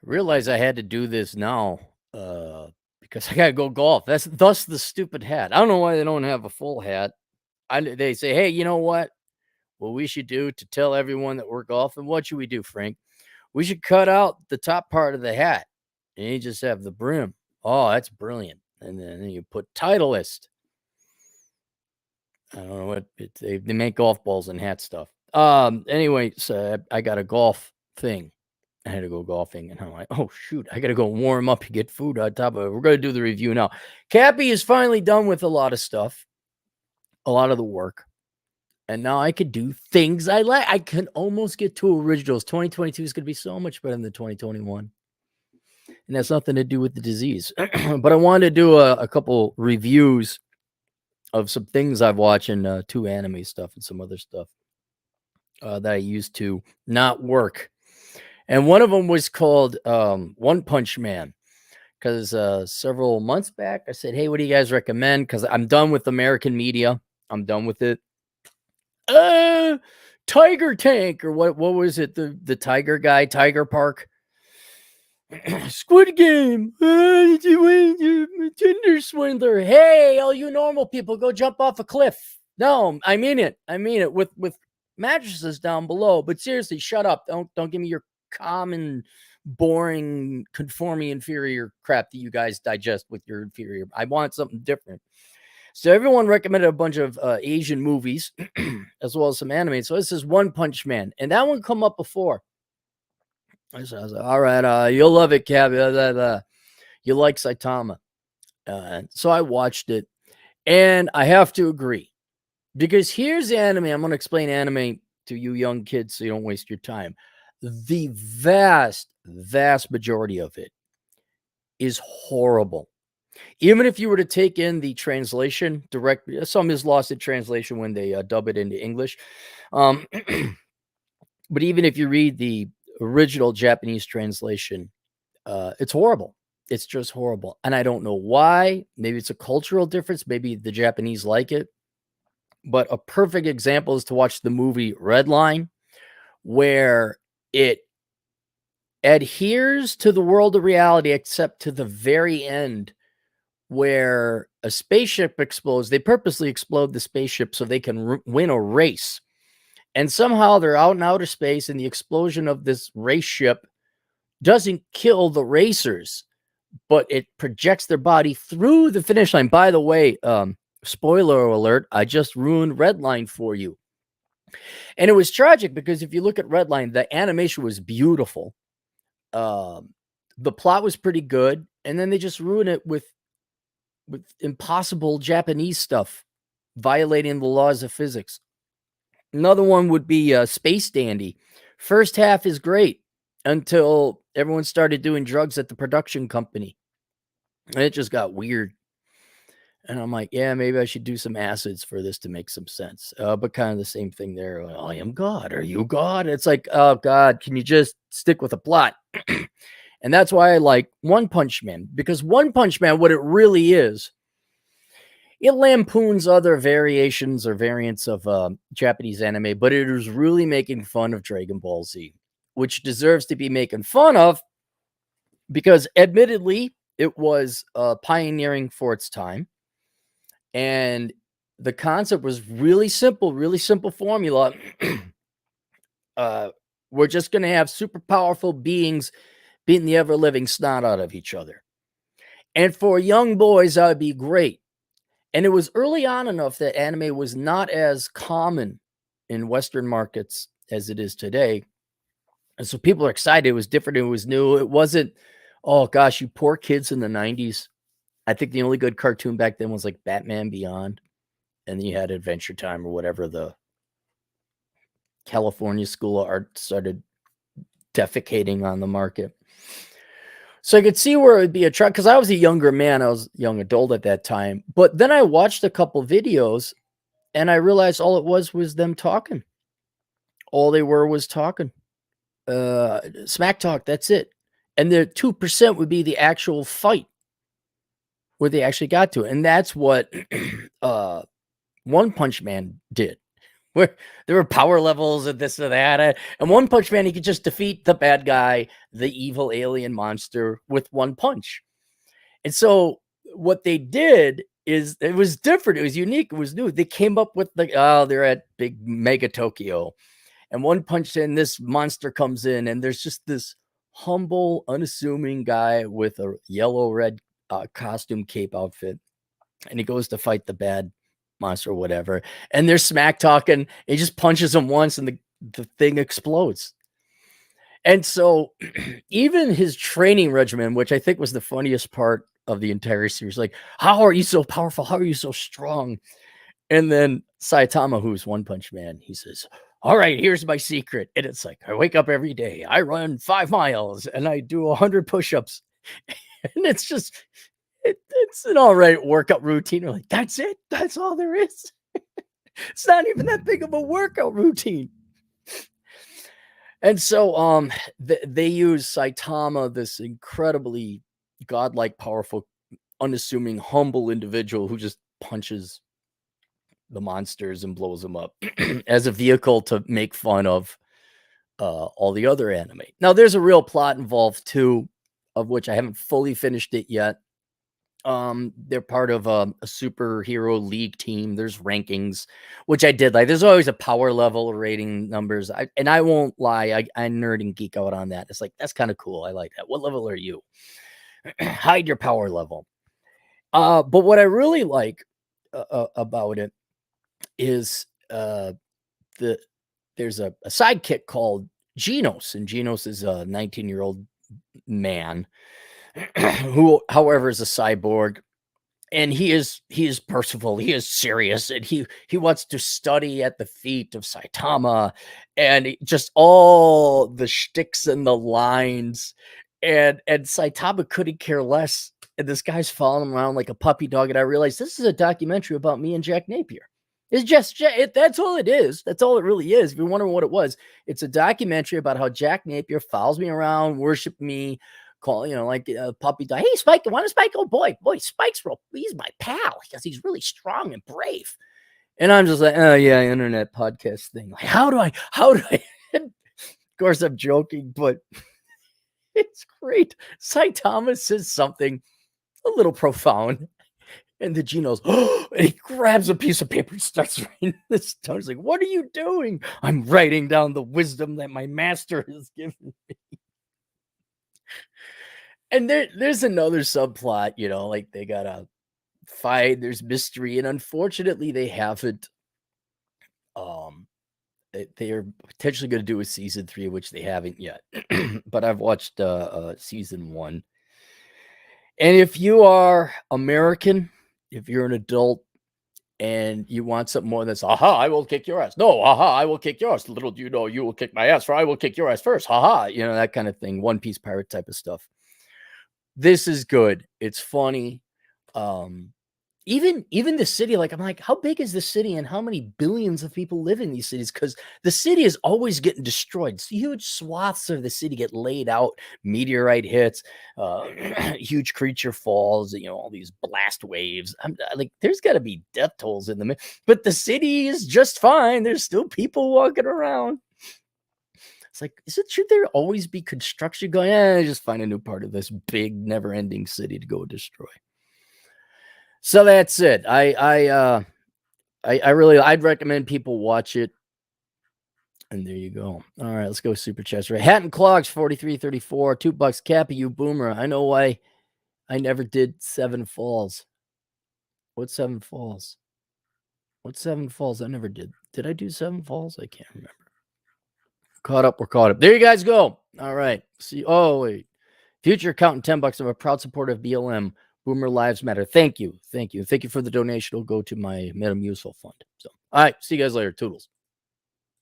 Realize I had to do this now, because I gotta go golf. That's thus the stupid hat. I don't know why they don't have a full hat. They say, "Hey, you know what we should do to tell everyone that we're golfing? What should we do, Frank? We should cut out the top part of the hat, and you just have the brim." Oh, that's brilliant. And then you put Titleist. I don't know what they make golf balls and hat stuff. Anyway, so I got a golf thing. I had to go golfing, and I'm like, oh shoot, I gotta go warm up and get food on top of it. We're gonna do the review now. Cappy is finally done with a lot of stuff, a lot of the work. And now I could do things I like. I can almost get to originals. 2022 is gonna be so much better than 2021. And that's nothing to do with the disease. But I wanted to do a couple reviews of some things I've watched and 2 anime stuff and some other stuff that I used to not work. And one of them was called One Punch Man. Because several months back, I said, hey, what do you guys recommend? Because I'm done with American media. I'm done with it. Tiger Tank, or what was it? The tiger guy, Tiger Park. Squid Game. Tinder swindler. Hey, all you normal people, go jump off a cliff. No, I mean it. I mean it with mattresses down below. But seriously, shut up. Don't give me your common, boring, conforming inferior crap that you guys digest with your inferior. I want something different. So everyone recommended a bunch of Asian movies as well as some anime. So this is One Punch Man, and that one come up before. I was like, all right, you'll love it, Cab. You like Saitama. So I watched it, and I have to agree. Because here's the anime. I'm going to explain anime to you young kids so you don't waste your time. The vast, vast majority of it is horrible. Even if you were to take in the translation direct, some is lost in translation when they dub it into English. But even if you read the original Japanese translation, it's horrible. It's just horrible. And I don't know why. Maybe it's a cultural difference. Maybe the Japanese like it. But a perfect example is to watch the movie Redline, where it adheres to the world of reality, except to the very end, where a spaceship explodes. They purposely explode the spaceship so they can win a race. And somehow they're out in outer space, and the explosion of this race ship doesn't kill the racers, but it projects their body through the finish line. By the way, spoiler alert, I just ruined Redline for you. And it was tragic because if you look at Redline, the animation was beautiful. The plot was pretty good. And then they just ruined it with impossible Japanese stuff, violating the laws of physics. Another one would be Space Dandy. First half is great until everyone started doing drugs at the production company. And it just got weird. And I'm like, yeah, maybe I should do some acids for this to make some sense. But kind of the same thing there. I am God. Are you God? It's like, oh, God, can you just stick with a plot? And that's why I like One Punch Man. Because One Punch Man, what it really is, it lampoons other variations or variants of Japanese anime, but it is really making fun of Dragon Ball Z, which deserves to be making fun of because admittedly, it was pioneering for its time. And the concept was really simple formula. We're just going to have super powerful beings beating the ever-living snot out of each other. And for young boys, that would be great. And it was early on enough that anime was not as common in Western markets as it is today. And so people are excited. It was different. It was new. It wasn't, oh gosh, you poor kids in the 90s. I think the only good cartoon back then was like Batman Beyond. And then you had Adventure Time or whatever the California School of Art started defecating on the market. So I could see where it would be a try, because I was a younger man. I was a young adult at that time. But then I watched a couple videos, and I realized all it was them talking. All they were was talking. Smack talk, that's it. And the 2% would be the actual fight, where they actually got to it. And that's what One Punch Man did. Where there were power levels and this and that. And One Punch Man, he could just defeat the bad guy, the evil alien monster, with one punch. And so what they did is it was different. It was unique. It was new. They came up with they're at big mega Tokyo. And One Punch In, this monster comes in, and there's just this humble, unassuming guy with a yellow red costume cape outfit. And he goes to fight the bad monster or whatever. And they're smack talking. He just punches him once, and the thing explodes. And so even his training regimen, which I think was the funniest part of the entire series, like, how are you so powerful? How are you so strong? And then Saitama, who's One Punch Man, he says, all right, here's my secret. And it's like, I wake up every day, I run 5 miles, and I do 100 push-ups. And it's just, it's an all right workout routine. We're like, that's it? That's all there is? It's not even that big of a workout routine. And so they use Saitama, this incredibly godlike, powerful, unassuming, humble individual who just punches the monsters and blows them up as a vehicle to make fun of all the other anime. Now, there's a real plot involved too, of which I haven't fully finished it yet. They're part of a superhero league team. There's rankings, which I did like. There's always a power level rating numbers. I won't lie, I nerd and geek out on that. It's like, that's kind of cool. I like that. What level are you? Hide your power level. But what I really like about it is there's a sidekick called Genos, and Genos is a 19-year-old man who, however, is a cyborg, and he is merciful, he is serious, and he wants to study at the feet of Saitama, and just all the shticks and the lines, and Saitama couldn't care less. And this guy's following him around like a puppy dog, and I realized this is a documentary about me and Jack Napier. It's just that's all it is. That's all it really is. If you're wondering what it was, it's a documentary about how Jack Napier follows me around, worship me, call, like a puppy dog. Hey, Spike, you want to Spike? Oh boy, Spike's he's my pal because he's really strong and brave. And I'm just like, oh yeah, internet podcast thing. Like, how do I? Of course, I'm joking, but it's great. Saitama says something a little profound, and the Genos, and he grabs a piece of paper and starts writing this down. He's like, what are you doing? I'm writing down the wisdom that my master has given me. And there's another subplot, like they gotta fight, there's mystery, and unfortunately they haven't, they are potentially gonna do a season 3, which they haven't yet. But I've watched season 1. And if you are American, if you're an adult and you want something more than this, aha, I will kick your ass. No, aha, I will kick yours. Little do you know, you will kick my ass, for I will kick your ass first. Haha, that kind of thing. One Piece pirate type of stuff. This is good. It's funny. Even the city, like, I'm like, how big is the city and how many billions of people live in these cities? Because the city is always getting destroyed. Huge swaths of the city get laid out. Meteorite hits, huge creature falls, all these blast waves. I'm like, there's got to be death tolls in the but the city is just fine. There's still people walking around. It's like, should there always be construction going? Just find a new part of this big, never-ending city to go destroy. So that's it. I'd recommend people watch it. And there you go. All right, let's go super chats. Right, Hat and Clogs 4334, $2 Cappy, you boomer. I know why I never did 7 Falls. What's 7 Falls? What's 7 Falls? I never did. Did I do 7 Falls? I can't remember. We're caught up. There you guys go. All right. See. Oh wait. Future accountant, $10. I'm a proud supporter of BLM. Boomer Lives Matter. Thank you. Thank you for the donation. It'll go to my Metamucil fund. So, all right. See you guys later. Toodles.